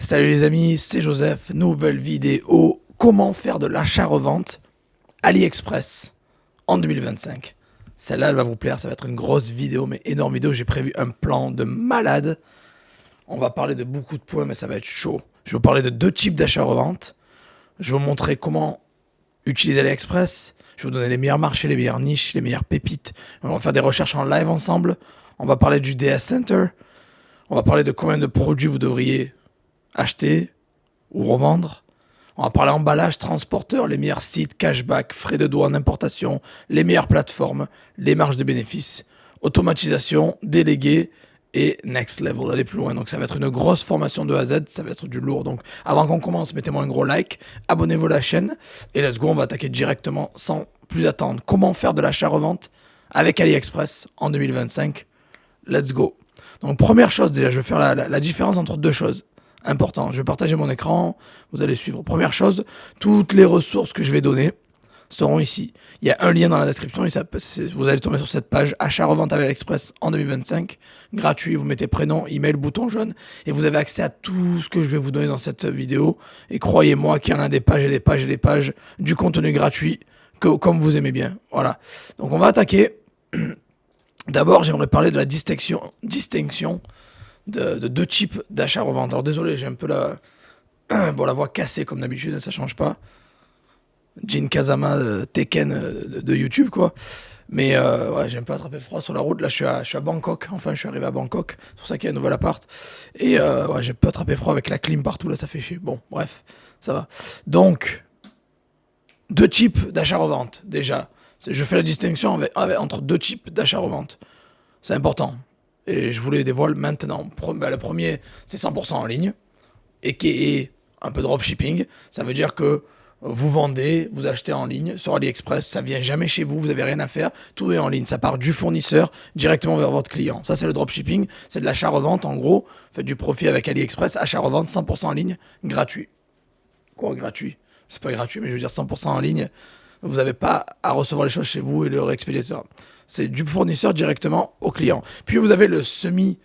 Salut les amis, c'est Joseph, nouvelle vidéo, comment faire de l'achat-revente AliExpress en 2025. Celle-là, elle va vous plaire, ça va être une grosse vidéo, mais énorme vidéo, j'ai prévu un plan de malade. On va parler de beaucoup de points, mais ça va être chaud. Je vais vous parler de deux types d'achat-revente. Je vais vous montrer comment utiliser AliExpress. Je vais vous donner les meilleurs marchés, les meilleures niches, les meilleures pépites. On va faire des recherches en live ensemble. On va parler du DS Center. On va parler de combien de produits vous devriez acheter ou revendre. On va parler emballage, transporteur, les meilleurs sites, cashback, frais de douane, importation, les meilleures plateformes, les marges de bénéfices, automatisation, délégué et next level, aller plus loin. Donc ça va être une grosse formation de A à Z, ça va être du lourd. Donc avant qu'on commence, mettez-moi un gros like, abonnez-vous à la chaîne et let's go, on va attaquer directement sans plus attendre. Comment faire de l'achat-revente avec AliExpress en 2025. Let's go. Donc première chose déjà, je vais faire la différence entre deux choses. Important, je vais partager mon écran, vous allez suivre. Première chose, toutes les ressources que je vais donner seront ici. Il y a un lien dans la description, vous allez tomber sur cette page, achat-revente avec AliExpress en 2025, gratuit, vous mettez prénom, email, bouton jaune, et vous avez accès à tout ce que je vais vous donner dans cette vidéo. Et croyez-moi qu'il y en a des pages et des pages et des pages, du contenu gratuit, comme vous aimez bien. Voilà, donc on va attaquer. D'abord, j'aimerais parler de la distinction de deux types d'achat-revente. Alors désolé, j'ai un peu la voix cassée comme d'habitude, ça change pas. Jin Kazama, Tekken de YouTube, quoi. Mais ouais, j'ai un peu attrapé froid sur la route. Là, je suis à Bangkok. Enfin, je suis arrivé à Bangkok. C'est pour ça qu'il y a un nouvel appart. Et ouais, j'ai un peu attrapé froid avec la clim partout. Là, ça fait chier. Bon, bref, ça va. Donc, deux types d'achat-revente, déjà. Je fais la distinction entre deux types d'achat-revente. C'est important. Et je vous les dévoile maintenant. Le premier, c'est 100% en ligne, et qui est un peu dropshipping. Ça veut dire que vous vendez, vous achetez en ligne sur AliExpress, ça vient jamais chez vous, vous n'avez rien à faire, tout est en ligne, ça part du fournisseur directement vers votre client. Ça, c'est le dropshipping, c'est de l'achat-revente en gros. Faites du profit avec AliExpress, achat-revente 100% en ligne, gratuit. Quoi, gratuit? C'est pas gratuit, mais je veux dire 100% en ligne. Vous n'avez pas à recevoir les choses chez vous et le réexpédier, etc. C'est du fournisseur directement au client. Puis vous avez le semi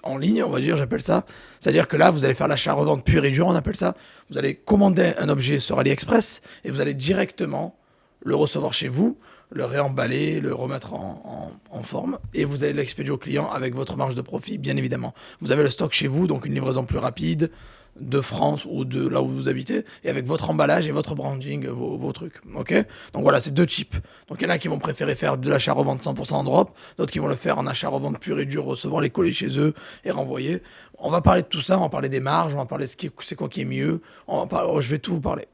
en ligne, on va dire, j'appelle ça. C'est-à-dire que là, vous allez faire l'achat-revente pur et dur, on appelle ça. Vous allez commander un objet sur AliExpress et vous allez directement le recevoir chez vous, le réemballer, le remettre en forme et vous allez l'expédier au client avec votre marge de profit, bien évidemment. Vous avez le stock chez vous, donc une livraison plus rapide de France ou de là où vous habitez, et avec votre emballage et votre branding, vos trucs, ok. Donc voilà, c'est deux types. Donc il y en a qui vont préférer faire de l'achat-revente 100% en drop, d'autres qui vont le faire en achat-revente pur et dur, recevoir les colis chez eux et renvoyer. On va parler de tout ça, on va parler des marges, on va parler de c'est quoi qui est mieux, je vais tout vous parler.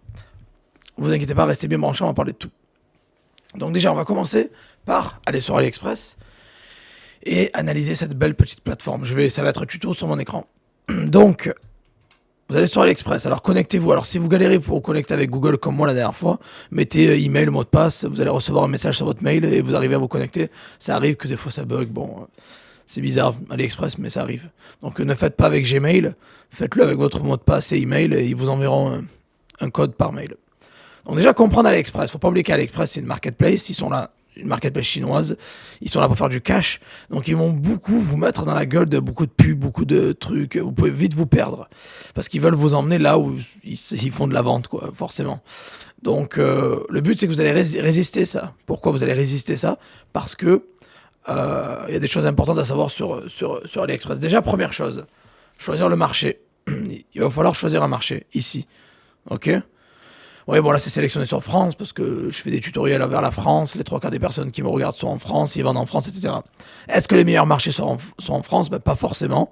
Vous inquiétez pas, restez bien branchés, on va parler de tout. Donc déjà, on va commencer par aller sur AliExpress et analyser cette belle petite plateforme. Ça va être un tuto sur mon écran. Donc, vous allez sur AliExpress, alors connectez-vous. Alors si vous galérez pour vous connecter avec Google comme moi la dernière fois, mettez email, mot de passe, vous allez recevoir un message sur votre mail et vous arrivez à vous connecter. Ça arrive que des fois ça bug, bon, c'est bizarre, AliExpress, mais ça arrive. Donc ne faites pas avec Gmail, faites-le avec votre mot de passe et email et ils vous enverront un code par mail. Donc déjà comprendre AliExpress, faut pas oublier qu'AliExpress c'est une marketplace, ils sont là, une marketplace chinoise, ils sont là pour faire du cash, donc ils vont beaucoup vous mettre dans la gueule de beaucoup de pubs, beaucoup de trucs, vous pouvez vite vous perdre, parce qu'ils veulent vous emmener là où ils font de la vente, quoi, forcément. Donc le but c'est que vous allez résister ça. Pourquoi vous allez résister ça? Parce que il y a des choses importantes à savoir sur AliExpress. Déjà, première chose, choisir le marché. Il va falloir choisir un marché, ici, ok. Oui, bon, là, c'est sélectionné sur France parce que je fais des tutoriels vers la France. Les trois quarts des personnes qui me regardent sont en France, ils vendent en France, etc. Est-ce que les meilleurs marchés sont en France? Ben, pas forcément.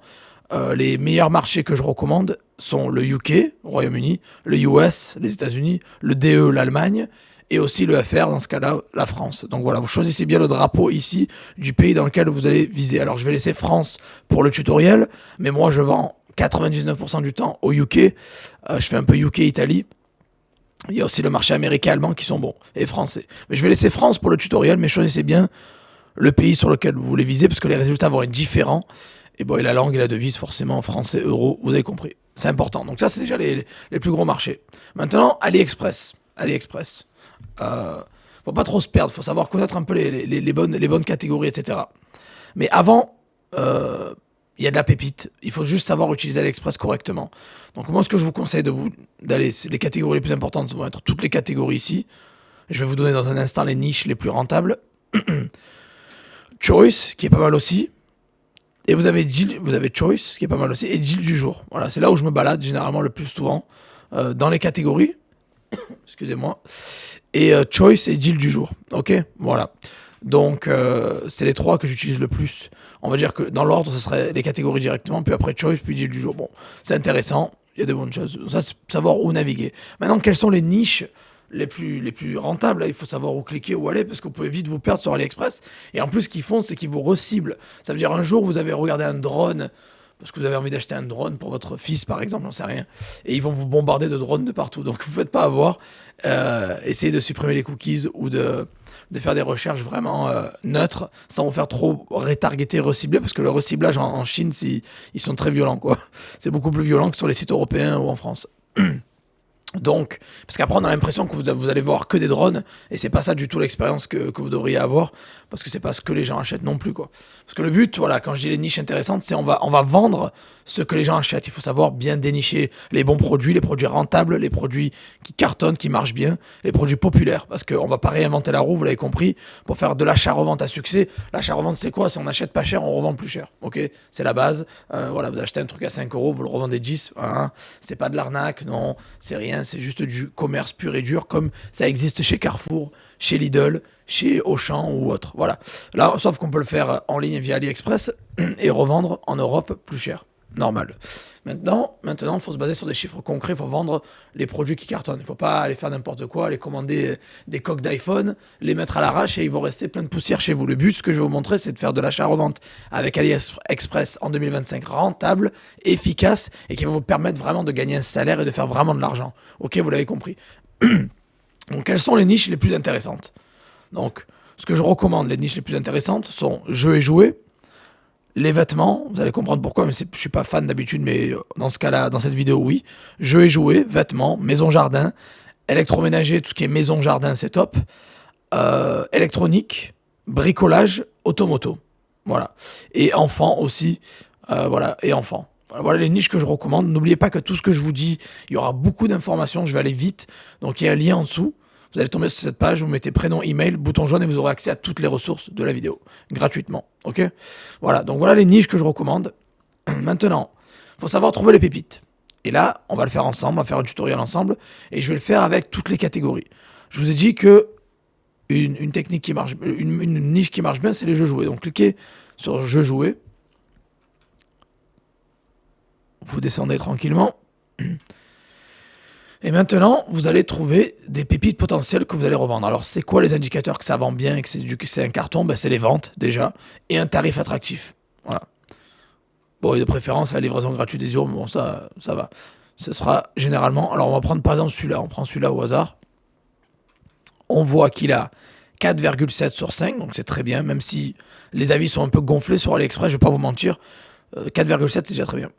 Les meilleurs marchés que je recommande sont le UK, Royaume-Uni, le US, les États-Unis, le DE, l'Allemagne, et aussi le FR, dans ce cas-là, la France. Donc voilà, vous choisissez bien le drapeau ici du pays dans lequel vous allez viser. Alors, je vais laisser France pour le tutoriel, mais moi, je vends 99% du temps au UK. Je fais un peu UK-Italie. Il y a aussi le marché américain, allemand qui sont bons, et français. Mais je vais laisser France pour le tutoriel, mais choisissez bien le pays sur lequel vous voulez viser, parce que les résultats vont être différents. Et bon, et la langue et la devise, forcément, français, euro, vous avez compris. C'est important. Donc ça, c'est déjà les plus gros marchés. Maintenant, AliExpress. AliExpress. Faut pas trop se perdre, faut savoir connaître un peu les bonnes catégories, etc. Mais avant il y a de la pépite. Il faut juste savoir utiliser AliExpress correctement. Donc moi, ce que je vous conseille d'aller, les catégories les plus importantes vont être toutes les catégories ici. Je vais vous donner dans un instant les niches les plus rentables. Choice, qui est pas mal aussi. Et vous avez Choice, qui est pas mal aussi. Et Deal du jour. Voilà, c'est là où je me balade généralement le plus souvent. Dans les catégories. Excusez-moi. Et Choice et Deal du jour. Ok, voilà. Donc, c'est les trois que j'utilise le plus. On va dire que dans l'ordre, ce serait les catégories directement, puis après Choice, puis Deal du jour. Bon, c'est intéressant, il y a des bonnes choses. Ça, c'est savoir où naviguer. Maintenant, quelles sont les niches les plus rentables? Là, il faut savoir où cliquer, où aller, parce qu'on peut vite vous perdre sur AliExpress. Et en plus, ce qu'ils font, c'est qu'ils vous reciblent. Ça veut dire un jour, vous avez regardé un drone, parce que vous avez envie d'acheter un drone pour votre fils, par exemple, j'en sais rien. Et ils vont vous bombarder de drones de partout. Donc, vous ne faites pas avoir. Essayez de supprimer les cookies ou de faire des recherches vraiment neutres, sans vous faire trop retargeter, recibler, parce que le reciblage en Chine, ils sont très violents, quoi. C'est beaucoup plus violent que sur les sites européens ou en France. Donc, parce qu'après on a l'impression que vous allez voir que des drones, et c'est pas ça du tout l'expérience que vous devriez avoir, parce que c'est pas ce que les gens achètent non plus, quoi. Parce que le but, voilà, quand je dis les niches intéressantes, c'est on va vendre ce que les gens achètent. Il faut savoir bien dénicher les bons produits, les produits rentables, les produits qui cartonnent, qui marchent bien, les produits populaires, parce qu'on va pas réinventer la roue, vous l'avez compris, pour faire de l'achat-revente à succès. L'achat-revente, c'est quoi? C'est on achète pas cher, on revend plus cher, ok? C'est la base. Voilà, vous achetez un truc à 5 euros, vous le revendez 10, hein. C'est pas de l'arnaque, non, c'est rien. C'est juste du commerce pur et dur, comme ça existe chez Carrefour, chez Lidl, chez Auchan ou autre. Voilà. Là, sauf qu'on peut le faire en ligne via AliExpress et revendre en Europe plus cher. Normal. Maintenant, il faut se baser sur des chiffres concrets. Il faut vendre les produits qui cartonnent. Il ne faut pas aller faire n'importe quoi, aller commander des coques d'iPhone, les mettre à l'arrache et ils vont rester plein de poussière chez vous. Le but, ce que je vais vous montrer, c'est de faire de l'achat-revente avec AliExpress en 2025 rentable, efficace et qui va vous permettre vraiment de gagner un salaire et de faire vraiment de l'argent. Ok, vous l'avez compris. Donc, quelles sont les niches les plus intéressantes? Donc, ce que je recommande, les niches les plus intéressantes sont jeux et jouets, les vêtements, vous allez comprendre pourquoi, mais je suis pas fan d'habitude, mais dans ce cas-là, dans cette vidéo, oui. Jeux et jouets, vêtements, maison-jardin, électroménager, tout ce qui est maison-jardin, c'est top. Électronique, bricolage, automoto. Voilà. Et enfants aussi. Voilà. Et enfants. Voilà les niches que je recommande. N'oubliez pas que tout ce que je vous dis, il y aura beaucoup d'informations. Je vais aller vite. Donc il y a un lien en dessous. Vous allez tomber sur cette page, vous mettez prénom, email, bouton jaune et vous aurez accès à toutes les ressources de la vidéo, gratuitement. Ok? Voilà, donc voilà les niches que je recommande. Maintenant, il faut savoir trouver les pépites. Et là, on va le faire ensemble, on va faire un tutoriel ensemble, et je vais le faire avec toutes les catégories. Je vous ai dit que une technique qui marche, une niche qui marche bien, c'est les jeux joués. Donc cliquez sur jeux joués. Vous descendez tranquillement. Et maintenant, vous allez trouver des pépites potentielles que vous allez revendre. Alors, c'est quoi les indicateurs que ça vend bien et que c'est un carton? Ben, c'est les ventes, déjà, et un tarif attractif. Voilà. Bon, et de préférence, la livraison gratuite des jours, bon, ça va. Ce sera généralement... Alors, on va prendre par exemple celui-là. On prend celui-là au hasard. On voit qu'il a 4,7 sur 5, donc c'est très bien, même si les avis sont un peu gonflés sur AliExpress, je vais pas vous mentir. 4,7, c'est déjà très bien.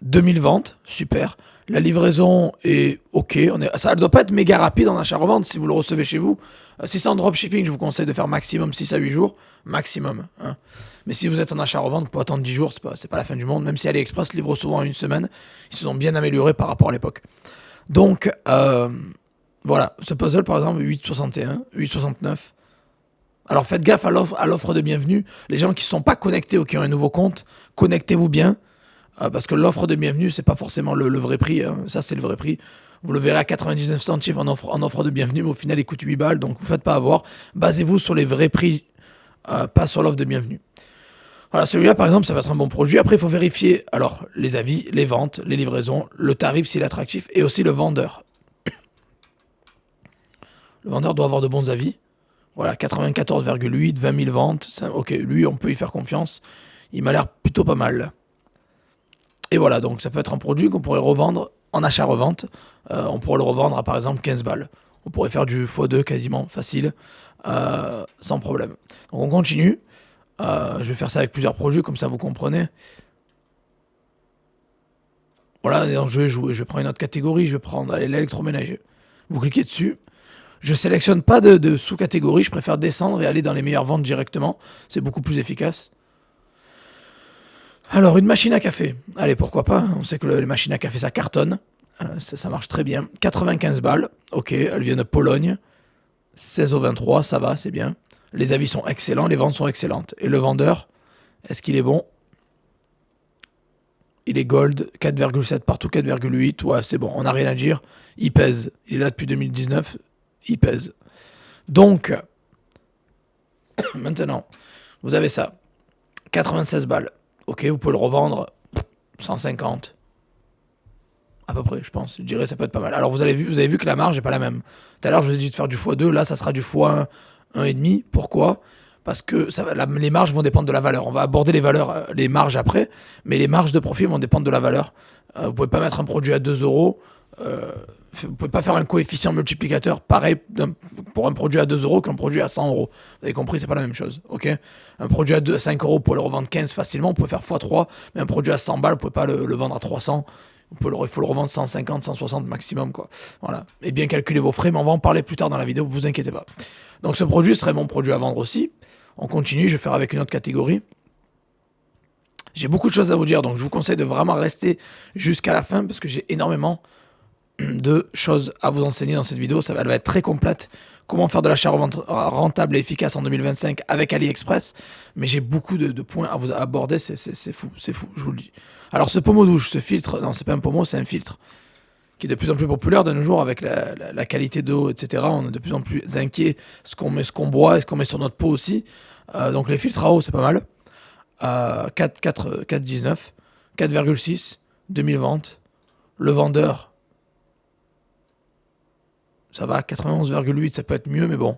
2000 ventes, super. La livraison est ok. Elle ne doit pas être méga rapide en achat-revente si vous le recevez chez vous. Si c'est en dropshipping, je vous conseille de faire maximum 6 à 8 jours. Maximum. Hein. Mais si vous êtes en achat-revente, vous pouvez attendre 10 jours, c'est pas la fin du monde. Même si AliExpress livre souvent en une semaine, ils se sont bien améliorés par rapport à l'époque. Donc, voilà. Ce puzzle, par exemple, 8,61, 8,69. Alors faites gaffe à l'offre de bienvenue. Les gens qui ne sont pas connectés ou qui ont un nouveau compte, connectez-vous bien. Parce que l'offre de bienvenue, c'est pas forcément le vrai prix. Hein. Ça, c'est le vrai prix. Vous le verrez à 99 centimes en offre de bienvenue, mais au final, il coûte 8 balles. Donc, vous ne faites pas avoir. Basez-vous sur les vrais prix, pas sur l'offre de bienvenue. Voilà, celui-là, par exemple, ça va être un bon produit. Après, il faut vérifier alors les avis, les ventes, les livraisons, le tarif s'il est attractif et aussi le vendeur. Le vendeur doit avoir de bons avis. Voilà, 94,8, 20 000 ventes. Ça, ok, lui, on peut y faire confiance. Il m'a l'air plutôt pas mal. Et voilà, donc ça peut être un produit qu'on pourrait revendre en achat-revente. On pourrait le revendre à par exemple 15 balles. On pourrait faire du x2 quasiment facile, sans problème. Donc on continue. Je vais faire ça avec plusieurs produits, comme ça vous comprenez. Voilà, dans jeu et jouer. Je vais prendre une autre catégorie, je vais prendre l'électroménager. Vous cliquez dessus. Je sélectionne pas de sous-catégorie, je préfère descendre et aller dans les meilleures ventes directement. C'est beaucoup plus efficace. Alors, une machine à café. Allez, pourquoi pas. On sait que les machines à café, ça cartonne. Ça marche très bien. 95 balles. Ok, elles viennent de Pologne. 16 au 23, ça va, c'est bien. Les avis sont excellents, les ventes sont excellentes. Et le vendeur, est-ce qu'il est bon? Il est gold, 4,7 partout, 4,8. Ouais, c'est bon, on n'a rien à dire. Il pèse. Il est là depuis 2019. Il pèse. Donc, maintenant, vous avez ça. 96 balles. Ok, vous pouvez le revendre 150. À peu près, je pense. Je dirais ça peut être pas mal. Alors, vous avez vu que la marge n'est pas la même. Tout à l'heure, je vous ai dit de faire du x2. Là, ça sera du x1, 1,5. Pourquoi? Parce que les marges vont dépendre de la valeur. On va aborder les valeurs, les marges après, mais les marges de profit vont dépendre de la valeur. Vous pouvez pas mettre un produit à 2 euros. Vous pouvez pas faire un coefficient multiplicateur pareil pour un produit à 2 euros qu'un produit à 100 euros. Vous avez compris, c'est pas la même chose. Ok, un produit à 5 euros, vous pouvez le revendre 15 facilement. Vous pouvez faire x3, mais un produit à 100 balles, vous pouvez pas le vendre à 300. Il faut le revendre 150, 160 maximum, quoi. Voilà. Et bien calculer vos frais, mais on va en parler plus tard dans la vidéo, vous inquiétez pas. Donc ce produit serait mon produit à vendre aussi. On continue, je vais faire avec une autre catégorie. J'ai beaucoup de choses à vous dire, donc je vous conseille de vraiment rester jusqu'à la fin parce que j'ai énormément de choses à vous enseigner dans cette vidéo. Elle va être très complète. Comment faire de l'achat rentable et efficace en 2025 avec AliExpress. Mais j'ai beaucoup de points à vous aborder, c'est fou, je vous le dis. Alors ce pommeau douche, ce filtre, non c'est pas un pommeau, c'est un filtre qui est de plus en plus populaire de nos jours avec la qualité d'eau, etc. On est de plus en plus inquiet ce qu'on boit et ce qu'on met sur notre peau aussi. Donc les filtres à eau, c'est pas mal. 4,19, 4,6, 2000 ventes. Le vendeur, ça va, 91,8, ça peut être mieux, mais bon.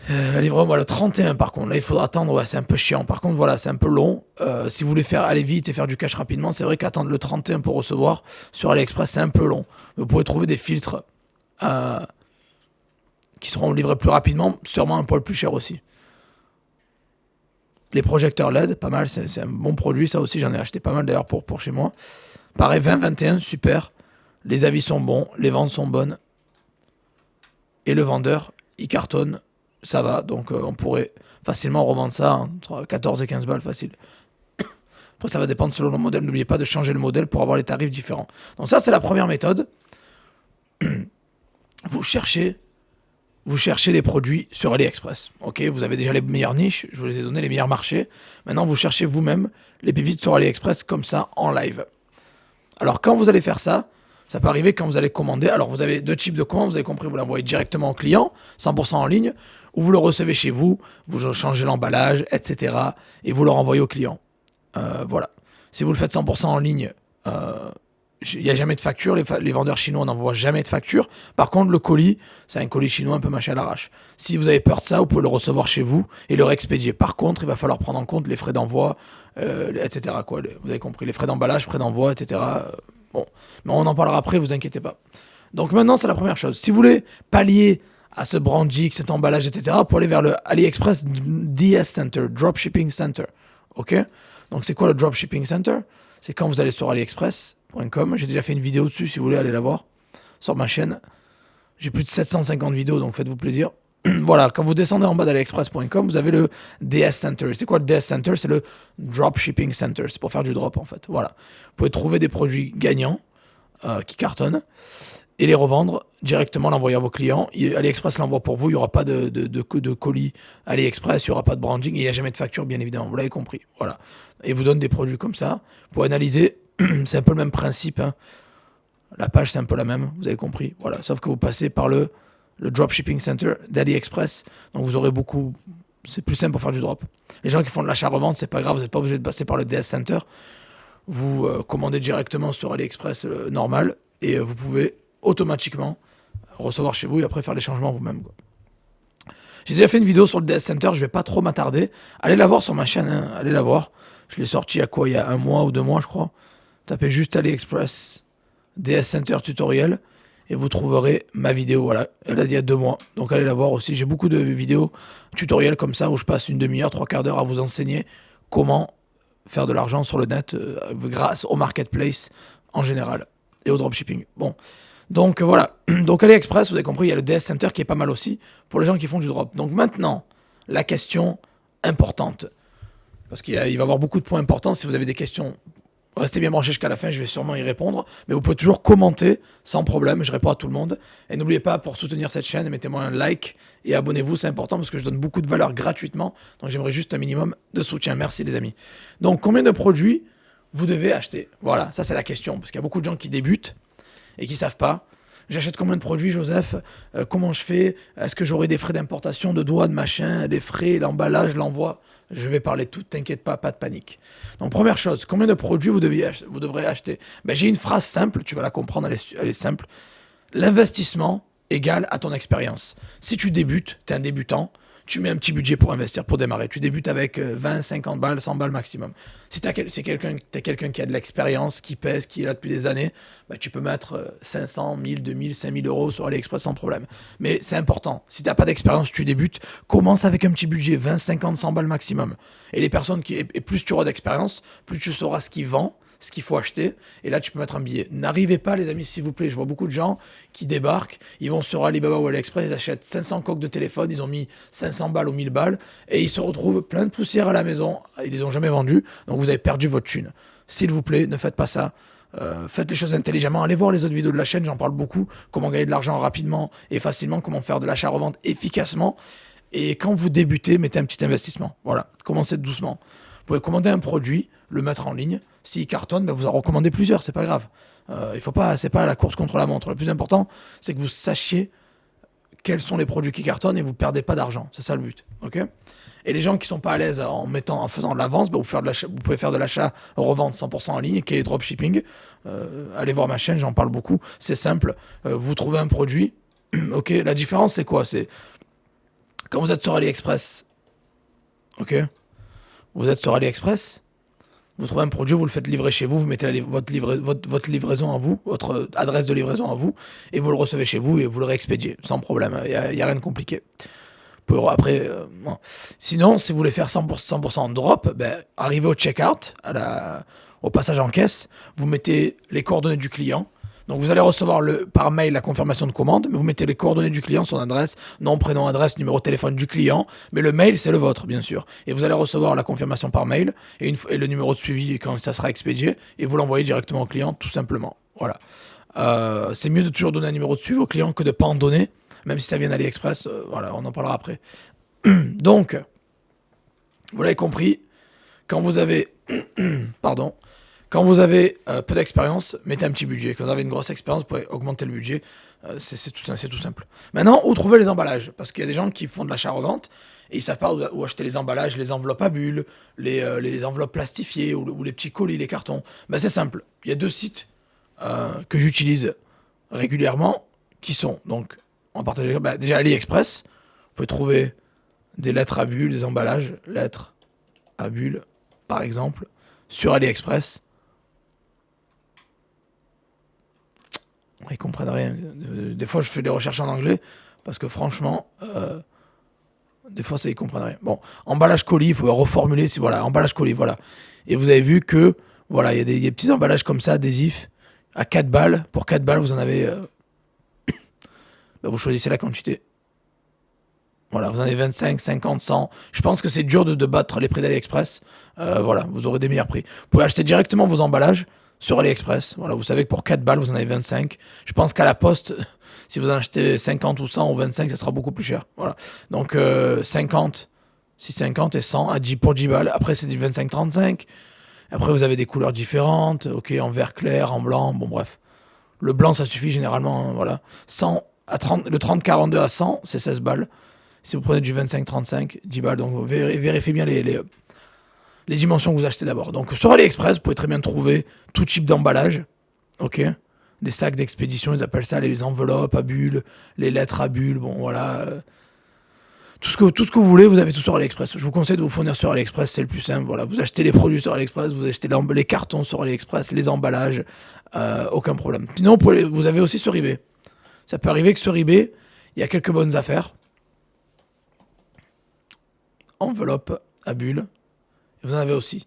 La livraison, voilà, le 31 par contre, là il faudra attendre, ouais, c'est un peu chiant. Par contre, voilà, c'est un peu long. Si vous voulez aller vite et faire du cash rapidement, c'est vrai qu'attendre le 31 pour recevoir sur AliExpress, c'est un peu long. Vous pouvez trouver des filtres qui seront livrés plus rapidement, sûrement un poil plus cher aussi. Les projecteurs LED, pas mal, c'est un bon produit, ça aussi, j'en ai acheté pas mal d'ailleurs pour chez moi. Pareil, 20-21, super. Les avis sont bons, les ventes sont bonnes. Et le vendeur, il cartonne. Ça va, donc on pourrait facilement revendre ça entre 14 et 15 balles facile. Après, ça va dépendre selon le modèle. N'oubliez pas de changer le modèle pour avoir les tarifs différents. Donc ça, c'est la première méthode. Vous cherchez les produits sur AliExpress. Ok, vous avez déjà les meilleures niches, je vous les ai donné les meilleurs marchés. Maintenant, vous cherchez vous-même les pépites sur AliExpress comme ça, en live. Alors, quand vous allez faire ça, ça peut arriver quand vous allez commander. Alors, vous avez deux types de commandes, vous avez compris, vous l'envoyez directement au client, 100% en ligne, ou vous le recevez chez vous, vous changez l'emballage, etc. et vous le renvoyez au client. Voilà. Si vous le faites 100% en ligne, il n'y a jamais de facture. Les vendeurs chinois n'envoient jamais de facture. Par contre, le colis, c'est un colis chinois un peu mâché à l'arrache. Si vous avez peur de ça, vous pouvez le recevoir chez vous et le réexpédier. Par contre, il va falloir prendre en compte les frais d'envoi, etc. Quoi. Vous avez compris, les frais d'emballage, frais d'envoi, etc. Bon, mais on en parlera après, vous inquiétez pas. Donc maintenant, c'est la première chose. Si vous voulez pallier à ce branding, cet emballage, etc., pour aller vers le AliExpress DS Center, Dropshipping Center. Ok? Donc c'est quoi le Dropshipping Center? C'est quand vous allez sur AliExpress.com. J'ai déjà fait une vidéo dessus si vous voulez aller la voir sur ma chaîne. J'ai plus de 750 vidéos, donc faites-vous plaisir. Voilà, quand vous descendez en bas d'AliExpress.com, vous avez le DS Center. C'est quoi le DS Center? C'est le Dropshipping Center. C'est pour faire du drop en fait. Voilà. Vous pouvez trouver des produits gagnants qui cartonnent et les revendre directement, l'envoyer à vos clients. AliExpress l'envoie pour vous, il n'y aura pas de colis AliExpress, il n'y aura pas de branding et il n'y a jamais de facture, bien évidemment, vous l'avez compris. Voilà. Et vous donne des produits comme ça. Pour analyser, c'est un peu le même principe. Hein. La page, c'est un peu la même, vous avez compris. Voilà. Sauf que vous passez par le Dropshipping Center d'AliExpress. Donc vous aurez beaucoup... C'est plus simple pour faire du drop. Les gens qui font de l'achat-revente, c'est pas grave, vous n'êtes pas obligé de passer par le DS Center. Vous commandez directement sur AliExpress normal et vous pouvez automatiquement recevoir chez vous et après faire les changements vous-même. J'ai déjà fait une vidéo sur le DS Center, je vais pas trop m'attarder. Allez la voir sur ma chaîne, hein. Allez la voir. Je l'ai sorti il y a 1 mois ou 2 mois, je crois. Tapez juste AliExpress DS Center tutoriel et vous trouverez ma vidéo. Voilà, elle a dit il y a 2 mois. Donc allez la voir aussi. J'ai beaucoup de vidéos tutoriels comme ça où je passe une demi-heure, 3/4 d'heure à vous enseigner comment faire de l'argent sur le net grâce au marketplace en général et au dropshipping. Bon. Donc voilà, donc AliExpress, vous avez compris, il y a le DS Center qui est pas mal aussi pour les gens qui font du drop. Donc maintenant, la question importante. parce qu'il va y avoir beaucoup de points importants. Si vous avez des questions, restez bien branchés jusqu'à la fin, je vais sûrement y répondre. Mais vous pouvez toujours commenter sans problème, je réponds à tout le monde. Et n'oubliez pas, pour soutenir cette chaîne, mettez-moi un like et abonnez-vous, c'est important parce que je donne beaucoup de valeur gratuitement. Donc j'aimerais juste un minimum de soutien. Merci les amis. Donc combien de produits vous devez acheter? Voilà, ça c'est la question, parce qu'il y a beaucoup de gens qui débutent et qui savent pas. J'achète combien de produits, Joseph? Comment je fais? Est-ce que j'aurai des frais d'importation, de douane, machin, les frais, l'emballage, l'envoi? Je vais parler de tout, t'inquiète pas de panique. Donc première chose, combien de produits vous devrez acheter? Ben, j'ai une phrase simple, tu vas la comprendre, elle est simple. L'investissement égale à ton expérience. Si tu débutes, tu es un débutant, tu mets un petit budget pour investir, pour démarrer. Tu débutes avec 20, 50 balles, 100 balles maximum. Si tu es quelqu'un qui a de l'expérience, qui pèse, qui est là depuis des années, bah, tu peux mettre 500, 1000, 2000, 5000 euros sur AliExpress sans problème. Mais c'est important. Si tu n'as pas d'expérience, tu débutes, commence avec un petit budget, 20, 50, 100 balles maximum. Et les personnes et plus tu auras d'expérience, plus tu sauras ce qu'ils vendent, ce qu'il faut acheter, et là tu peux mettre un billet. N'arrivez pas les amis s'il vous plaît, je vois beaucoup de gens qui débarquent, ils vont sur Alibaba ou AliExpress, ils achètent 500 coques de téléphone, ils ont mis 500 balles ou 1000 balles, et ils se retrouvent plein de poussière à la maison, ils les ont jamais vendus, donc vous avez perdu votre thune. S'il vous plaît, ne faites pas ça. Faites les choses intelligemment, allez voir les autres vidéos de la chaîne, j'en parle beaucoup, comment gagner de l'argent rapidement et facilement, comment faire de l'achat-revente efficacement, et quand vous débutez, mettez un petit investissement, voilà, commencez doucement. Vous pouvez commander un produit, le mettre en ligne. S'il cartonne, ben vous en recommandez plusieurs, c'est pas grave. C'est pas la course contre la montre. Le plus important, c'est que vous sachiez quels sont les produits qui cartonnent et vous perdez pas d'argent. C'est ça le but, ok? Et les gens qui sont pas à l'aise en faisant de l'avance, ben vous pouvez faire de l'achat revente 100% en ligne, qui est dropshipping. Allez voir ma chaîne, j'en parle beaucoup. C'est simple. Vous trouvez un produit, ok? La différence, c'est quoi? C'est quand vous êtes sur AliExpress, ok? Vous êtes sur AliExpress, vous trouvez un produit, vous le faites livrer chez vous, vous mettez votre livraison à vous, votre adresse de livraison à vous, et vous le recevez chez vous et vous le réexpédiez, sans problème, il n'y a rien de compliqué. Après, bon. Sinon, si vous voulez faire 100% en drop, ben, arrivez au checkout, au passage en caisse, vous mettez les coordonnées du client. Donc vous allez recevoir par mail la confirmation de commande, mais vous mettez les coordonnées du client, son adresse, nom, prénom, adresse, numéro de téléphone du client, mais le mail c'est le vôtre bien sûr. Et vous allez recevoir la confirmation par mail et le numéro de suivi quand ça sera expédié, et vous l'envoyez directement au client tout simplement. Voilà. C'est mieux de toujours donner un numéro de suivi au client que de ne pas en donner, même si ça vient d'AliExpress, voilà, on en parlera après. Donc, vous l'avez compris, quand vous avez... Pardon. Quand vous avez peu d'expérience, mettez un petit budget. Quand vous avez une grosse expérience, vous pouvez augmenter le budget. C'est tout simple. Maintenant, où trouver les emballages? Parce qu'il y a des gens qui font de l'achat-revente et ils ne savent pas où acheter les emballages, les enveloppes à bulles, les enveloppes plastifiées ou les petits colis, les cartons. Ben, c'est simple. Il y a deux sites que j'utilise régulièrement qui sont, donc, on va partager, déjà AliExpress. Vous pouvez trouver des lettres à bulles, des emballages, lettres à bulles, par exemple, sur AliExpress. Ils comprennent rien. Des fois, je fais des recherches en anglais parce que franchement, des fois, ça ils comprennent rien. Bon, emballage colis, il faut reformuler. Voilà, emballage colis, voilà. Et vous avez vu que voilà, il y a des petits emballages comme ça, adhésifs, à 4 balles. Pour 4 balles, vous en avez. Vous choisissez la quantité. Voilà, vous en avez 25, 50, 100. Je pense que c'est dur de battre les prix d'AliExpress. Voilà, vous aurez des meilleurs prix. Vous pouvez acheter directement vos emballages sur AliExpress. Voilà, vous savez que pour 4 balles, vous en avez 25. Je pense qu'à la poste, si vous en achetez 50 ou 100 ou 25, ça sera beaucoup plus cher. Voilà. Donc 50, 6,50 et 100 pour 10 balles. Après, c'est du 25-35. Après, vous avez des couleurs différentes. Ok, en vert clair, en blanc. Bon, bref. Le blanc, ça suffit généralement. Hein, voilà. 100 à 30, le 30-42 à 100, c'est 16 balles. Si vous prenez du 25-35, 10 balles. Donc vérifiez bien les dimensions que vous achetez d'abord. Donc sur AliExpress, vous pouvez très bien trouver tout type d'emballage. Ok. Les sacs d'expédition, ils appellent ça les enveloppes à bulles, les lettres à bulles. Bon voilà. Tout ce que vous voulez, vous avez tout sur AliExpress. Je vous conseille de vous fournir sur AliExpress, c'est le plus simple. Voilà, vous achetez les produits sur AliExpress, vous achetez les cartons sur AliExpress, les emballages, aucun problème. Sinon, vous avez aussi sur eBay. Ça peut arriver que sur eBay, il y a quelques bonnes affaires. Enveloppe à bulles. Vous en avez aussi.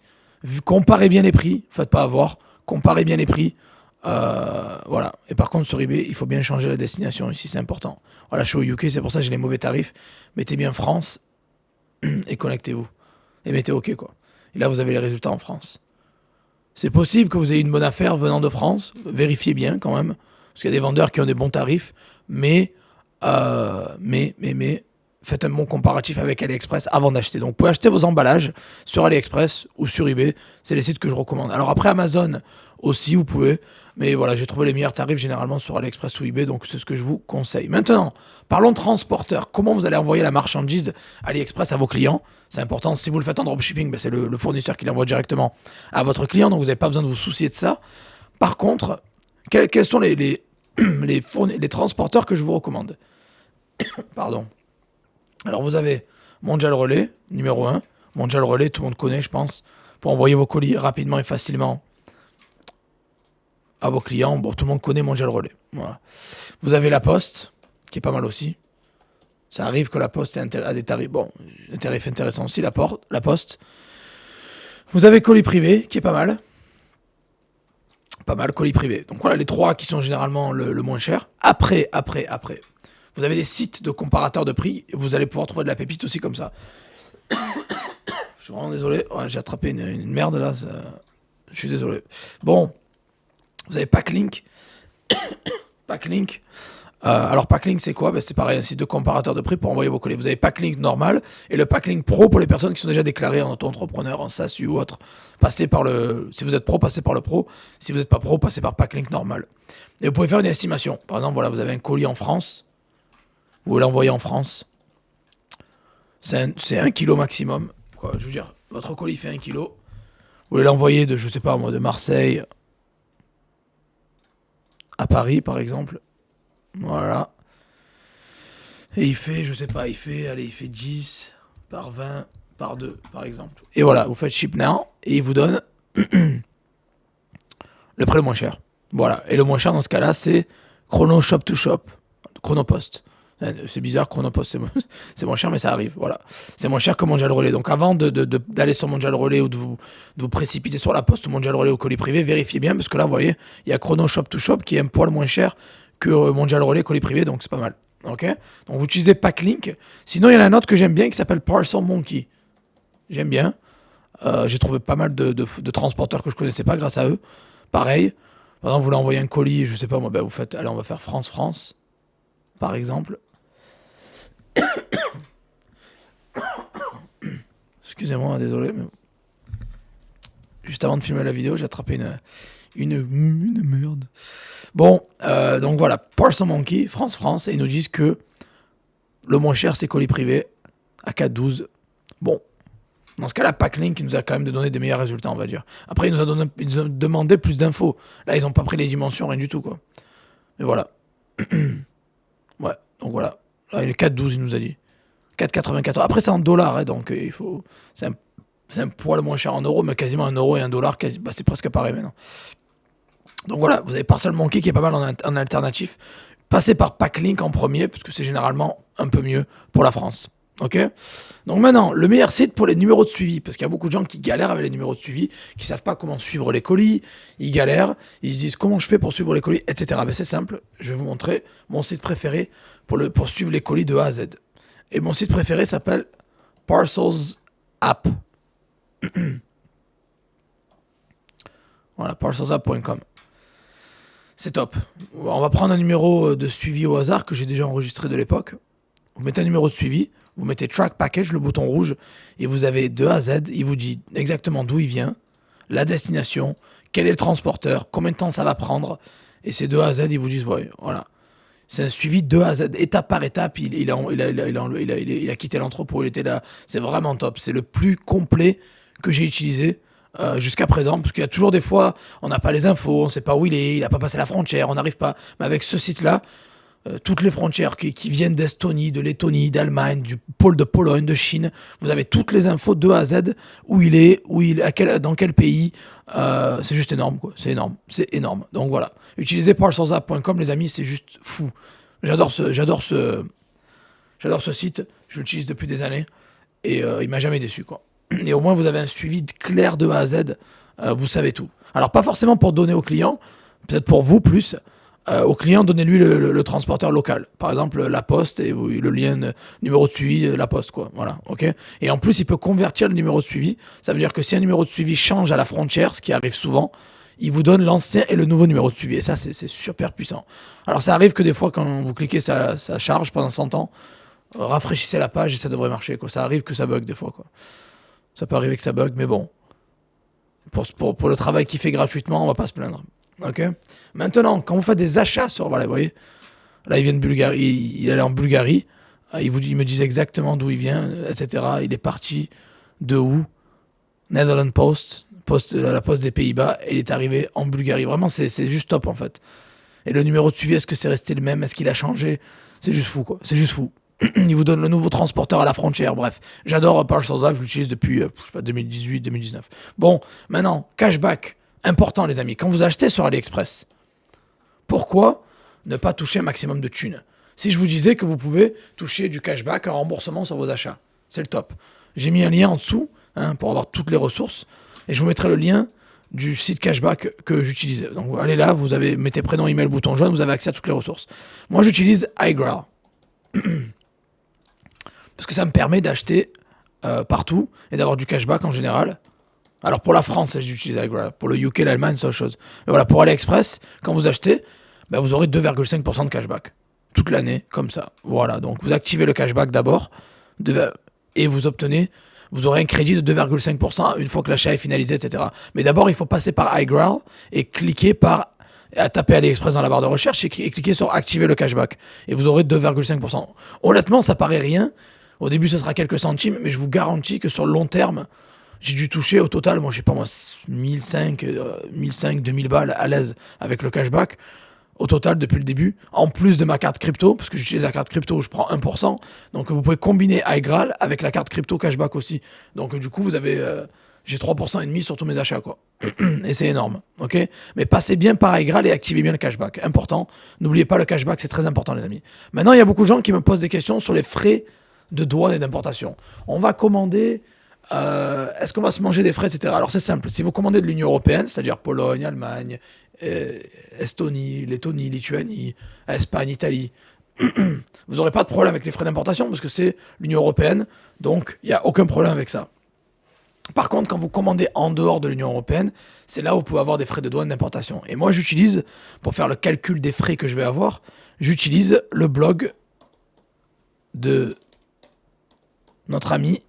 Comparez bien les prix, faites pas avoir. Comparez bien les prix. Voilà. Et par contre, sur eBay, il faut bien changer la destination. Ici, c'est important. Voilà, je suis au UK, c'est pour ça que j'ai les mauvais tarifs. Mettez bien France et connectez-vous. Et mettez OK, quoi. Et là, vous avez les résultats en France. C'est possible que vous ayez une bonne affaire venant de France. Vérifiez bien quand même. Parce qu'il y a des vendeurs qui ont des bons tarifs. Mais faites un bon comparatif avec AliExpress avant d'acheter. Donc, vous pouvez acheter vos emballages sur AliExpress ou sur eBay. C'est les sites que je recommande. Alors, après Amazon aussi, vous pouvez. Mais voilà, j'ai trouvé les meilleurs tarifs généralement sur AliExpress ou eBay. Donc, c'est ce que je vous conseille. Maintenant, parlons de transporteur. Comment vous allez envoyer la marchandise AliExpress à vos clients? C'est important. Si vous le faites en dropshipping, ben c'est le fournisseur qui l'envoie directement à votre client. Donc, vous n'avez pas besoin de vous soucier de ça. Par contre, quels sont les transporteurs que je vous recommande? Pardon. Alors vous avez Mondial Relay, numéro 1. Mondial Relay, tout le monde connaît, je pense. Pour envoyer vos colis rapidement et facilement à vos clients. Bon, tout le monde connaît Mondial Relay. Voilà. Vous avez La Poste, qui est pas mal aussi. Ça arrive que La Poste a des tarifs. Bon, un tarif intéressant aussi, La Poste. Vous avez Colis Privé, qui est pas mal. Pas mal, Colis Privé. Donc voilà les trois qui sont généralement le moins cher. Après. Vous avez des sites de comparateurs de prix et vous allez pouvoir trouver de la pépite aussi comme ça. Je suis vraiment désolé. Ouais, j'ai attrapé une merde là. Je suis désolé. Bon, vous avez Packlink. Packlink. Alors Packlink c'est quoi? C'est pareil, un site de comparateur de prix pour envoyer vos colis. Vous avez Packlink normal et le Packlink Pro pour les personnes qui sont déjà déclarées en auto-entrepreneur, en SASU ou autre. Si vous êtes pro, passez par le pro. Si vous n'êtes pas pro, passez par Packlink normal. Et vous pouvez faire une estimation. Par exemple, voilà, vous avez un colis en France. Vous voulez l'envoyer en France. C'est 1 kg maximum. Quoi, je veux dire, votre colis fait 1 kg. Vous voulez l'envoyer de, je sais pas moi, de Marseille à Paris, par exemple. Voilà. Et il fait, je sais pas, il fait 10 par 20 par 2, par exemple. Et voilà, vous faites ship now et il vous donne le prix le moins cher. Voilà. Et le moins cher dans ce cas-là, c'est Chrono Shop to Shop. Chronopost. C'est bizarre, Chronopost, c'est moins cher, mais ça arrive, voilà. C'est moins cher que Mondial Relais. Donc avant d'aller sur Mondial Relais ou de vous précipiter sur La Poste ou Mondial Relais ou colis privé, vérifiez bien, parce que là, vous voyez, il y a Chrono Shop to Shop qui est un poil moins cher que Mondial Relais colis privé, donc c'est pas mal. Ok. Donc vous utilisez Packlink. Sinon, il y en a un autre que j'aime bien qui s'appelle Parcel Monkey. J'aime bien. J'ai trouvé pas mal de transporteurs que je connaissais pas grâce à eux. Pareil. Par exemple, vous voulez envoyer un colis, je sais pas moi, ben vous faites, allez, on va faire France, par exemple. Excusez-moi, désolé, mais juste avant de filmer la vidéo, j'ai attrapé une merde. Bon, donc voilà, Parcel Monkey, France, et ils nous disent que le moins cher, c'est colis privé, à 4,12. Bon, dans ce cas-là, Packlink nous a quand même donné des meilleurs résultats, on va dire. Après, ils nous ont demandé plus d'infos. Là, ils n'ont pas pris les dimensions, rien du tout, quoi. Mais voilà. Ouais, donc voilà. Là, il est 4,12, il nous a dit. 4,94. Après, c'est en dollars, hein, donc il faut. C'est un poil moins cher en euros, mais quasiment 1 euro et 1 dollar, c'est presque pareil maintenant. Donc voilà, vous avez Parcel Monkey qui est pas mal en alternatif. Passez par Packlink en premier, parce que c'est généralement un peu mieux pour la France. Ok. Donc maintenant, le meilleur site pour les numéros de suivi, parce qu'il y a beaucoup de gens qui galèrent avec les numéros de suivi, qui savent pas comment suivre les colis, ils galèrent, ils se disent comment je fais pour suivre les colis, etc. Ben c'est simple, je vais vous montrer mon site préféré pour suivre les colis de A à Z. Et mon site préféré s'appelle Parcels App. Voilà, parcelsapp.com. C'est top. On va prendre un numéro de suivi au hasard que j'ai déjà enregistré de l'époque. Vous mettez un numéro de suivi, vous mettez Track Package, le bouton rouge, et vous avez de A à Z, il vous dit exactement d'où il vient, la destination, quel est le transporteur, combien de temps ça va prendre, et c'est de A à Z, ils vous disent, voilà. C'est un suivi de A à Z, étape par étape, il a quitté l'entrepôt, il était là, c'est vraiment top, c'est le plus complet que j'ai utilisé jusqu'à présent, parce qu'il y a toujours des fois, on n'a pas les infos, on ne sait pas où il n'a pas passé la frontière, on n'arrive pas, mais avec ce site-là, toutes les frontières qui viennent d'Estonie, de Lettonie, d'Allemagne, du pôle de Pologne, de Chine. Vous avez toutes les infos de A à Z, où il est, dans quel pays. C'est juste énorme, quoi. C'est énorme. Donc voilà. Utilisez parcelsapp.com, les amis, c'est juste fou. J'adore ce site. Je l'utilise depuis des années et il m'a jamais déçu, quoi. Et au moins, vous avez un suivi clair de A à Z. Vous savez tout. Alors, pas forcément pour donner aux clients, peut-être pour vous plus. Au client, donnez-lui le transporteur local. Par exemple, la poste et le lien numéro de suivi, la poste, quoi. Voilà, ok. Et en plus, il peut convertir le numéro de suivi. Ça veut dire que si un numéro de suivi change à la frontière, ce qui arrive souvent, il vous donne l'ancien et le nouveau numéro de suivi. Et ça, c'est super puissant. Alors, ça arrive que des fois, quand vous cliquez, ça charge pendant 100 ans. Rafraîchissez la page et ça devrait marcher, quoi. Ça arrive que ça bug des fois, quoi. Ça peut arriver que ça bug, mais bon. Pour le travail qu'il fait gratuitement, on va pas se plaindre. Ok. Maintenant, quand vous faites des achats sur, voilà, vous voyez, là il vient de Bulgarie, il est allé en Bulgarie, il me disait exactement d'où il vient, etc. Il est parti de où? Netherlands Post, la poste des Pays-Bas, et il est arrivé en Bulgarie. Vraiment, c'est juste top en fait. Et le numéro de suivi, est-ce que c'est resté le même? Est-ce qu'il a changé? C'est juste fou, quoi. C'est juste fou. Il vous donne le nouveau transporteur à la frontière, bref. J'adore Parcels App, je l'utilise depuis, je sais pas, 2018, 2019. Bon, maintenant, cashback. Important, les amis. Quand vous achetez sur AliExpress, pourquoi ne pas toucher un maximum de thunes? Si je vous disais que vous pouvez toucher du cashback en remboursement sur vos achats, c'est le top. J'ai mis un lien en dessous pour avoir toutes les ressources et je vous mettrai le lien du site cashback que j'utilise. Donc vous allez là, mettez prénom, email, bouton jaune, vous avez accès à toutes les ressources. Moi j'utilise iGral parce que ça me permet d'acheter partout et d'avoir du cashback en général. Alors pour la France, j'utilise iGrab. Pour le UK, l'Allemagne, c'est autre chose. Mais voilà, pour AliExpress, quand vous achetez, ben vous aurez 2,5% de cashback. Toute l'année, comme ça. Voilà, donc vous activez le cashback d'abord et vous aurez un crédit de 2,5% une fois que l'achat est finalisé, etc. Mais d'abord, il faut passer par iGrab et taper AliExpress dans la barre de recherche et cliquer sur activer le cashback. Et vous aurez 2,5%. Honnêtement, ça paraît rien. Au début, ce sera quelques centimes, mais je vous garantis que sur le long terme, j'ai dû toucher au total, moi je sais pas moi, 2000 balles à l'aise avec le cashback. Au total depuis le début, en plus de ma carte crypto, parce que j'utilise la carte crypto où je prends 1%. Donc vous pouvez combiner iGral avec la carte crypto cashback aussi. Donc du coup vous avez, j'ai 3% et demi sur tous mes achats, quoi. Et c'est énorme, ok. Mais passez bien par iGral et activez bien le cashback. Important, n'oubliez pas le cashback, c'est très important les amis. Maintenant il y a beaucoup de gens qui me posent des questions sur les frais de douane et d'importation. On va commander... est-ce qu'on va se manger des frais, etc. Alors c'est simple, si vous commandez de l'Union Européenne, c'est-à-dire Pologne, Allemagne, Estonie, Lettonie, Lituanie, Espagne, Italie, vous n'aurez pas de problème avec les frais d'importation parce que c'est l'Union Européenne, donc il n'y a aucun problème avec ça. Par contre, quand vous commandez en dehors de l'Union Européenne, c'est là où vous pouvez avoir des frais de douane d'importation. Et moi j'utilise, pour faire le calcul des frais que je vais avoir, j'utilise le blog de notre ami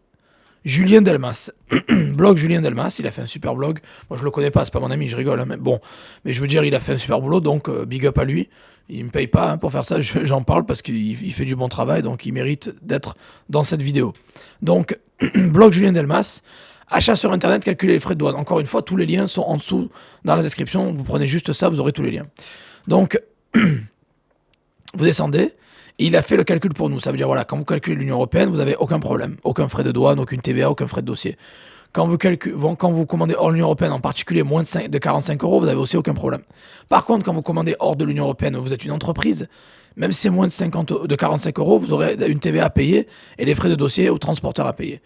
Julien Delmas. Blog Julien Delmas, il a fait un super blog. Moi je le connais pas, c'est pas mon ami, je rigole. Mais bon, mais je veux dire, il a fait un super boulot, donc big up à lui. Il me paye pas pour faire ça, j'en parle parce qu'il fait du bon travail, donc il mérite d'être dans cette vidéo. Donc, blog Julien Delmas, achat sur internet, calculer les frais de douane. Encore une fois, tous les liens sont en dessous dans la description. Vous prenez juste ça, vous aurez tous les liens. Donc, vous descendez. Et il a fait le calcul pour nous. Ça veut dire, voilà, quand vous calculez l'Union Européenne, vous n'avez aucun problème. Aucun frais de douane, aucune TVA, aucun frais de dossier. Quand vous commandez hors de l'Union Européenne, en particulier moins de 45 euros, vous n'avez aussi aucun problème. Par contre, quand vous commandez hors de l'Union Européenne, vous êtes une entreprise, même si c'est moins de 45 euros, vous aurez une TVA à payer et les frais de dossier au transporteur à payer.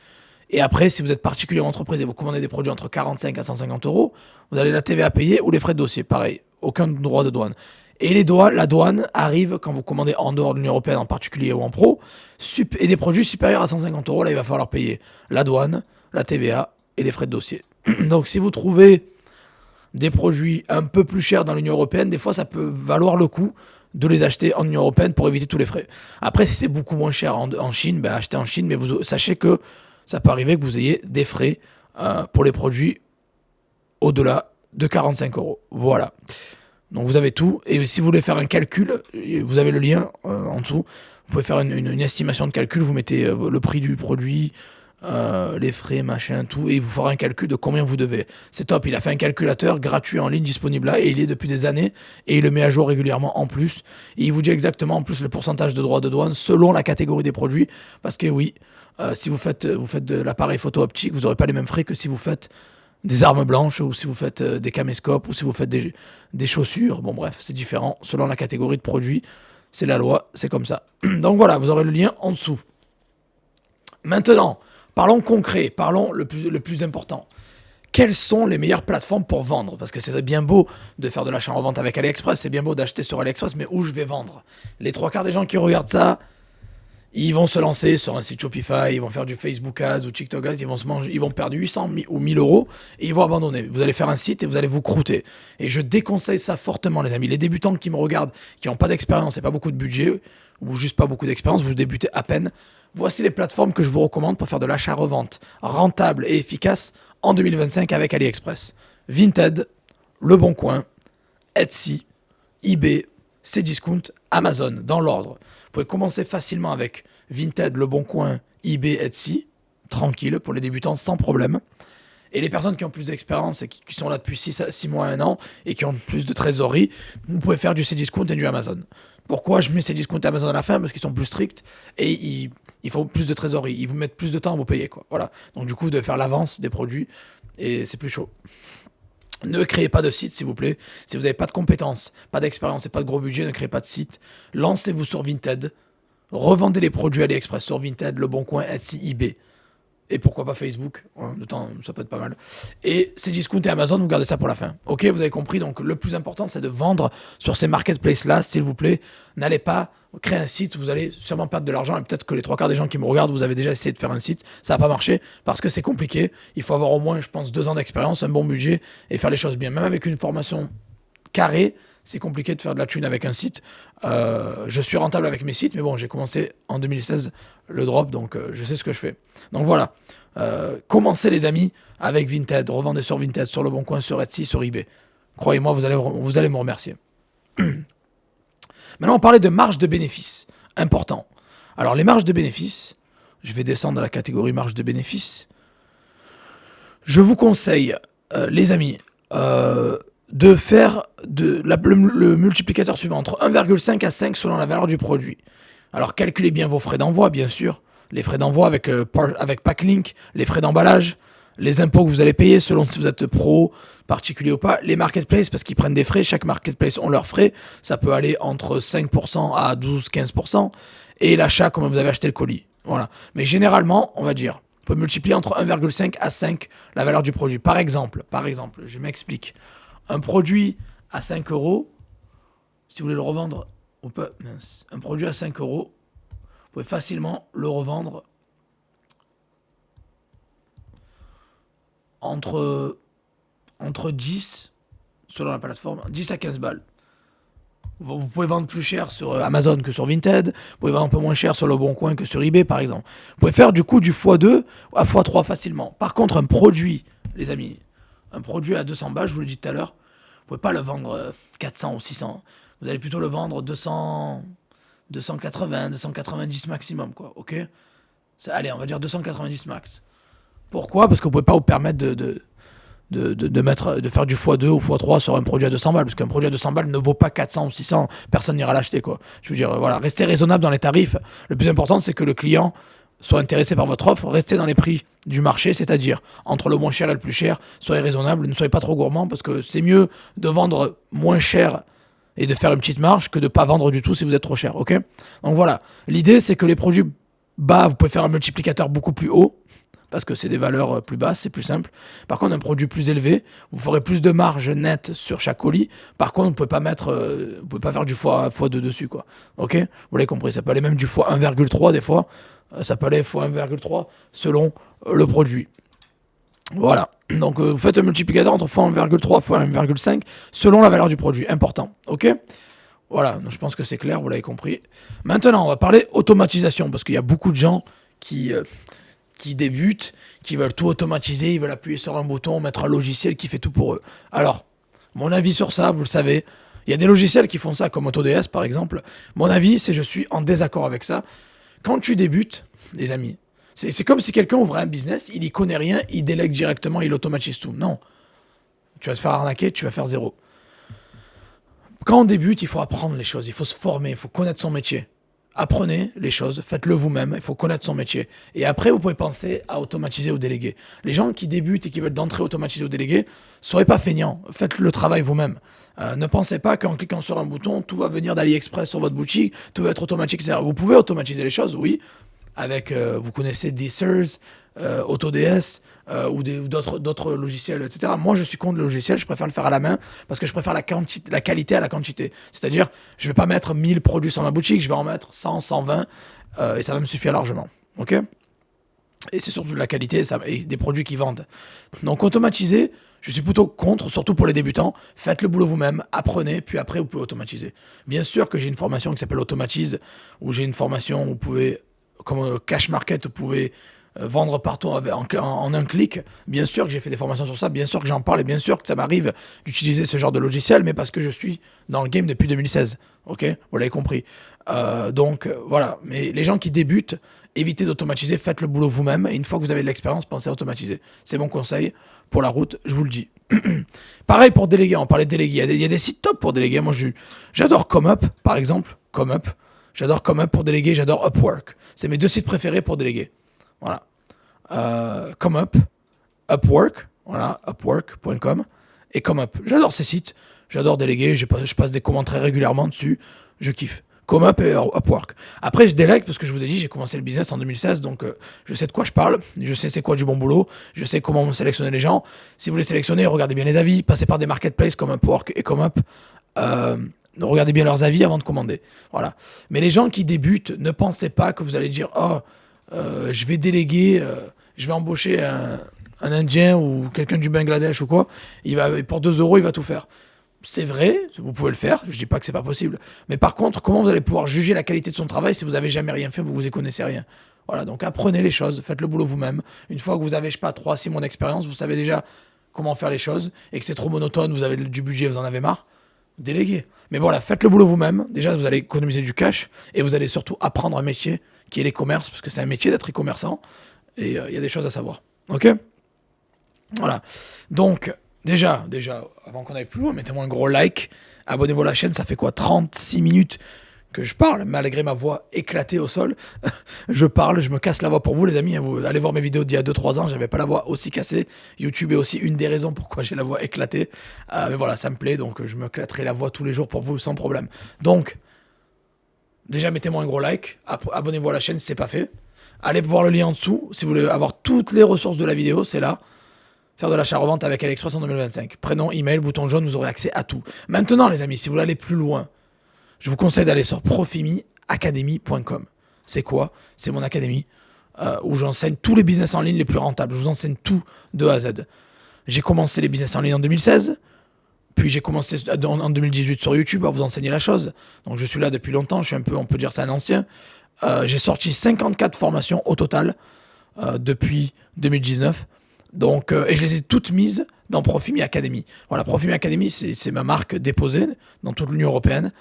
Et après, si vous êtes particulier en entreprise et vous commandez des produits entre 45 à 150 euros, vous avez la TVA à payer ou les frais de dossier. Pareil, aucun droit de douane. Et la douane arrive quand vous commandez en dehors de l'Union Européenne, en particulier ou en pro, et des produits supérieurs à 150 euros, là il va falloir payer la douane, la TVA et les frais de dossier. Donc si vous trouvez des produits un peu plus chers dans l'Union Européenne, des fois ça peut valoir le coup de les acheter en Union Européenne pour éviter tous les frais. Après, si c'est beaucoup moins cher en Chine, ben achetez en Chine, mais sachez que ça peut arriver que vous ayez des frais pour les produits au-delà de 45 euros. Voilà. Donc vous avez tout, et si vous voulez faire un calcul, vous avez le lien en dessous, vous pouvez faire une estimation de calcul, vous mettez le prix du produit, les frais, machin, tout, et il vous fera un calcul de combien vous devez. C'est top, il a fait un calculateur gratuit en ligne disponible là, et il est depuis des années, et il le met à jour régulièrement en plus, et il vous dit exactement en plus le pourcentage de droits de douane selon la catégorie des produits, parce que oui, si vous faites de l'appareil photo optique, vous n'aurez pas les mêmes frais que si vous faites des armes blanches, ou si vous faites des caméscopes, ou si vous faites des chaussures. Bon bref, c'est différent selon la catégorie de produit. C'est la loi, c'est comme ça. Donc voilà, vous aurez le lien en dessous. Maintenant, parlons concret, parlons le plus important. quelles sont les meilleures plateformes pour vendre? Parce que c'est bien beau de faire de l'achat en vente avec AliExpress, c'est bien beau d'acheter sur AliExpress, mais où je vais vendre? Les trois quarts des gens qui regardent ça, ils vont se lancer sur un site Shopify, ils vont faire du Facebook Ads ou TikTok Ads, ils vont perdre 800 ou 1000 euros et ils vont abandonner. Vous allez faire un site et vous allez vous croûter. Et je déconseille ça fortement, les amis. Les débutants qui me regardent, qui n'ont pas d'expérience et pas beaucoup de budget, ou juste pas beaucoup d'expérience, vous débutez à peine. Voici les plateformes que je vous recommande pour faire de l'achat-revente rentable et efficace en 2025 avec AliExpress. Vinted, Le Bon Coin, Etsy, eBay, Cdiscount, Amazon, dans l'ordre. Vous pouvez commencer facilement avec Vinted, Le Bon Coin, eBay, Etsy, tranquille, pour les débutants, sans problème. Et les personnes qui ont plus d'expérience et qui sont là depuis 6 mois, 1 an, et qui ont plus de trésorerie, vous pouvez faire du Cdiscount et du Amazon. Pourquoi je mets Cdiscount et Amazon à la fin? Parce qu'ils sont plus stricts et ils font plus de trésorerie. Ils vous mettent plus de temps à vous payer, quoi. Voilà. Donc du coup, de faire l'avance des produits, et c'est plus chaud. Ne créez pas de site, s'il vous plaît. Si vous n'avez pas de compétences, pas d'expérience et pas de gros budget, ne créez pas de site. Lancez-vous sur Vinted. Revendez les produits AliExpress sur Vinted, Le Bon Coin, Etsy, eBay. Et pourquoi pas Facebook, de temps, ça peut être pas mal. Et Cdiscount et Amazon, vous gardez ça pour la fin. Ok, vous avez compris, donc le plus important, c'est de vendre sur ces marketplaces-là, s'il vous plaît. N'allez pas créer un site, vous allez sûrement perdre de l'argent, et peut-être que les trois quarts des gens qui me regardent, vous avez déjà essayé de faire un site, ça n'a pas marché, parce que c'est compliqué. Il faut avoir au moins, je pense, 2 ans d'expérience, un bon budget, et faire les choses bien. Même avec une formation carrée, c'est compliqué de faire de la thune avec un site. Je suis rentable avec mes sites, mais bon, j'ai commencé en 2016 le drop, donc je sais ce que je fais. Donc voilà, commencez les amis avec Vinted, revendez sur Vinted, sur Le Bon Coin, sur Etsy, sur eBay. Croyez-moi, vous allez me remercier. Maintenant, on parlait de marge de bénéfice, important. Alors les marges de bénéfice, je vais descendre dans la catégorie marge de bénéfice. Je vous conseille, les amis, de faire le multiplicateur suivant, entre 1,5 à 5 selon la valeur du produit. Alors calculez bien vos frais d'envoi, bien sûr, les frais d'envoi avec Packlink, les frais d'emballage, les impôts que vous allez payer selon si vous êtes pro, particulier ou pas, les marketplaces parce qu'ils prennent des frais, chaque marketplace ont leurs frais, ça peut aller entre 5% à 12-15%, et l'achat comme vous avez acheté le colis. Voilà. Mais généralement, on va dire, on peut multiplier entre 1,5 à 5 la valeur du produit. Par exemple, je m'explique. Un produit à 5 euros, si vous voulez le revendre, un produit à 5 euros, vous pouvez facilement le revendre entre 10, selon la plateforme, 10 à 15 balles. Vous pouvez vendre plus cher sur Amazon que sur Vinted, vous pouvez vendre un peu moins cher sur Le Bon Coin que sur eBay, par exemple. Vous pouvez faire du coup du x2 à x3 facilement. Par contre, un produit, les amis, un produit à 200 balles, je vous l'ai dit tout à l'heure, vous pouvez pas le vendre 400 ou 600. Vous allez plutôt le vendre 200, 280, 290 maximum, quoi, ok? Allez, on va dire 290 max. Pourquoi? Parce que vous pouvez pas vous permettre de faire du x2 ou x3 sur un produit à 200 balles, parce qu'un produit à 200 balles ne vaut pas 400 ou 600, personne n'ira l'acheter, quoi. Je veux dire, voilà, restez raisonnable dans les tarifs. Le plus important, c'est que le client soit intéressé par votre offre, restez dans les prix du marché, c'est-à-dire entre le moins cher et le plus cher, soyez raisonnable, ne soyez pas trop gourmand, parce que c'est mieux de vendre moins cher et de faire une petite marge que de pas vendre du tout si vous êtes trop cher, ok? Donc voilà, l'idée c'est que les produits bas, vous pouvez faire un multiplicateur beaucoup plus haut, parce que c'est des valeurs plus basses, c'est plus simple. Par contre, un produit plus élevé, vous ferez plus de marge nette sur chaque colis. Par contre, vous pouvez pas faire du x2 dessus, quoi. Ok? Vous l'avez compris, ça peut aller même du x1,3 des fois. Ça peut aller x1,3 selon le produit. Voilà. Donc, vous faites un multiplicateur entre x1,3 x1,5 selon la valeur du produit. Important. Ok? Voilà. Donc, je pense que c'est clair, vous l'avez compris. Maintenant, on va parler automatisation, parce qu'il y a beaucoup de gens qui débutent, qui veulent tout automatiser, ils veulent appuyer sur un bouton, mettre un logiciel qui fait tout pour eux. Alors, mon avis sur ça, vous le savez, il y a des logiciels qui font ça, comme Autodesk par exemple. Mon avis, c'est je suis en désaccord avec ça. Quand tu débutes, les amis, c'est comme si quelqu'un ouvrait un business, il y connaît rien, il délègue directement, il automatise tout. Non. Tu vas te faire arnaquer, tu vas faire zéro. Quand on débute, il faut apprendre les choses, il faut se former, il faut connaître son métier. Apprenez les choses, faites-le vous-même, il faut connaître son métier. Et après, vous pouvez penser à automatiser ou déléguer. Les gens qui débutent et qui veulent d'entrée automatiser ou déléguer, soyez pas feignants, faites le travail vous-même. Ne pensez pas qu'en cliquant sur un bouton, tout va venir d'AliExpress sur votre boutique, tout va être automatique, etc. Vous pouvez automatiser les choses, oui, avec, vous connaissez Deezers, AutoDS ou d'autres logiciels, etc. Moi, je suis contre le logiciel, je préfère le faire à la main parce que je préfère la qualité à la quantité. C'est-à-dire, je vais pas mettre 1000 produits sur ma boutique, je vais en mettre 100, 120 et ça va me suffire largement. Ok ? Et c'est surtout de la qualité et des produits qui vendent. Donc automatiser, je suis plutôt contre, surtout pour les débutants. Faites le boulot vous-même, apprenez, puis après vous pouvez automatiser. Bien sûr que j'ai une formation qui s'appelle Automatise, où j'ai une formation où vous pouvez, comme Cash Market, vous pouvez vendre partout en un clic. Bien sûr que j'ai fait des formations sur ça, bien sûr que j'en parle, et bien sûr que ça m'arrive d'utiliser ce genre de logiciel, mais parce que je suis dans le game depuis 2016. Ok ? Vous l'avez compris. Donc voilà, mais les gens qui débutent, évitez d'automatiser, faites le boulot vous-même, et une fois que vous avez de l'expérience, pensez à automatiser. C'est mon conseil pour la route, je vous le dis. Pareil pour déléguer, on parlait de déléguer, il y a des sites top pour déléguer. Moi j'adore ComeUp, par exemple, ComeUp. J'adore ComeUp pour déléguer, j'adore Upwork. C'est mes deux sites préférés pour déléguer. Voilà. ComeUp, Upwork, voilà, upwork.com et ComeUp. J'adore ces sites, j'adore déléguer, je passe des commandes très régulièrement dessus, je kiffe. ComeUp et Upwork. Après, je délègue parce que je vous ai dit, j'ai commencé le business en 2016, donc je sais de quoi je parle, je sais c'est quoi du bon boulot, je sais comment sélectionner les gens. Si vous les sélectionnez, regardez bien les avis, passez par des marketplaces comme Upwork et ComeUp. Regardez bien leurs avis avant de commander. Voilà. Mais les gens qui débutent, ne pensez pas que vous allez dire oh, je vais déléguer, je vais embaucher un Indien ou quelqu'un du Bangladesh ou quoi. Pour 2 euros, il va tout faire. C'est vrai, vous pouvez le faire, je dis pas que c'est pas possible. Mais par contre, comment vous allez pouvoir juger la qualité de son travail si vous avez jamais rien fait, vous y connaissez rien. Voilà, donc apprenez les choses, faites le boulot vous-même. Une fois que vous avez, je sais pas, 3-6 mois d'expérience, vous savez déjà comment faire les choses et que c'est trop monotone, vous avez du budget, vous en avez marre, déléguez. Mais voilà, faites le boulot vous-même. Déjà, vous allez économiser du cash et vous allez surtout apprendre un métier qui est l'e-commerce, parce que c'est un métier d'être e-commerçant et il y a des choses à savoir. Ok ? Voilà. Donc, déjà, avant qu'on aille plus loin, mettez-moi un gros like, abonnez-vous à la chaîne, ça fait quoi 36 minutes que je parle, malgré ma voix éclatée au sol. Je parle, je me casse la voix pour vous, les amis. Vous allez voir mes vidéos d'il y a 2-3 ans, j'avais pas la voix aussi cassée. YouTube est aussi une des raisons pourquoi j'ai la voix éclatée. Mais voilà, ça me plaît, donc je me éclaterai la voix tous les jours pour vous sans problème. Donc, déjà, mettez-moi un gros like, abonnez-vous à la chaîne si c'est pas fait. Allez voir le lien en dessous, si vous voulez avoir toutes les ressources de la vidéo, c'est là. Faire de l'achat-revente avec AliExpress en 2025. Prénom, email, bouton jaune, vous aurez accès à tout. Maintenant, les amis, si vous voulez aller plus loin, je vous conseille d'aller sur profimiacademy.com. C'est quoi ? C'est mon académie où j'enseigne tous les business en ligne les plus rentables. Je vous enseigne tout de A à Z. J'ai commencé les business en ligne en 2016, puis j'ai commencé en 2018 sur YouTube à vous enseigner la chose. Donc je suis là depuis longtemps, je suis un peu, on peut dire ça, un ancien. J'ai sorti 54 formations au total depuis 2019. Donc, et je les ai toutes mises dans Profimi Academy. Voilà, Profimi Academy, c'est ma marque déposée dans toute l'Union européenne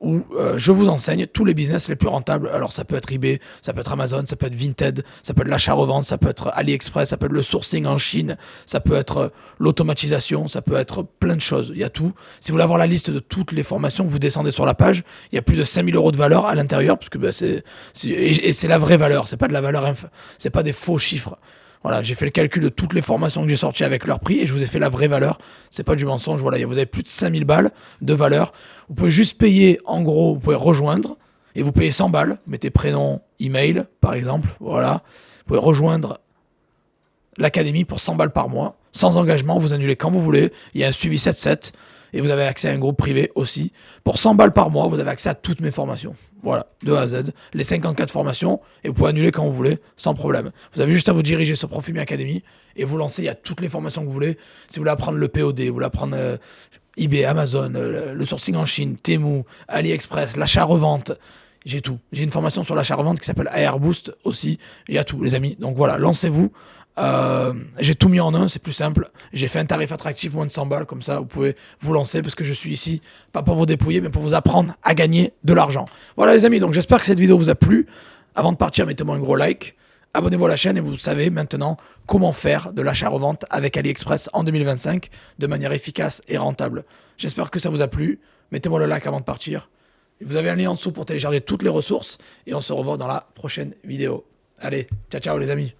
où je vous enseigne tous les business les plus rentables. Alors, ça peut être eBay, ça peut être Amazon, ça peut être Vinted, ça peut être l'achat-revente, ça peut être AliExpress, ça peut être le sourcing en Chine, ça peut être l'automatisation, ça peut être plein de choses. Il y a tout. Si vous voulez avoir la liste de toutes les formations, vous descendez sur la page. Il y a plus de 5000 € de valeur à l'intérieur, parce que bah, c'est la vraie valeur. C'est pas de la valeur, c'est pas des faux chiffres. Voilà, j'ai fait le calcul de toutes les formations que j'ai sorties avec leur prix et je vous ai fait la vraie valeur. C'est pas du mensonge. Voilà, vous avez plus de 5000 balles de valeur. Vous pouvez juste payer, en gros, vous pouvez rejoindre et vous payez 100 balles. Vous mettez prénom, email, par exemple. Voilà. Vous pouvez rejoindre l'académie pour 100 balles par mois. Sans engagement, vous annulez quand vous voulez. Il y a un suivi 7-7. Et vous avez accès à un groupe privé aussi. Pour 100 balles par mois, vous avez accès à toutes mes formations. Voilà, de A à Z. Les 54 formations, et vous pouvez annuler quand vous voulez, sans problème. Vous avez juste à vous diriger sur Profimi Academy et vous lancer. Il y a toutes les formations que vous voulez. Si vous voulez apprendre le POD, vous voulez apprendre eBay, Amazon, le sourcing en Chine, Temu, AliExpress, l'achat-revente, j'ai tout. J'ai une formation sur l'achat-revente qui s'appelle AR Boost aussi. Il y a tout, les amis. Donc voilà, lancez-vous. J'ai tout mis en un, c'est plus simple. J'ai fait un tarif attractif, moins de 100 balles, comme ça vous pouvez vous lancer parce que je suis ici, pas pour vous dépouiller, mais pour vous apprendre à gagner de l'argent. Voilà les amis, donc j'espère que cette vidéo vous a plu. Avant de partir, mettez-moi un gros like, abonnez-vous à la chaîne et vous savez maintenant comment faire de l'achat-revente avec AliExpress en 2025 de manière efficace et rentable. J'espère que ça vous a plu. Mettez-moi le like avant de partir. Vous avez un lien en dessous pour télécharger toutes les ressources et on se revoit dans la prochaine vidéo. Allez, ciao ciao les amis.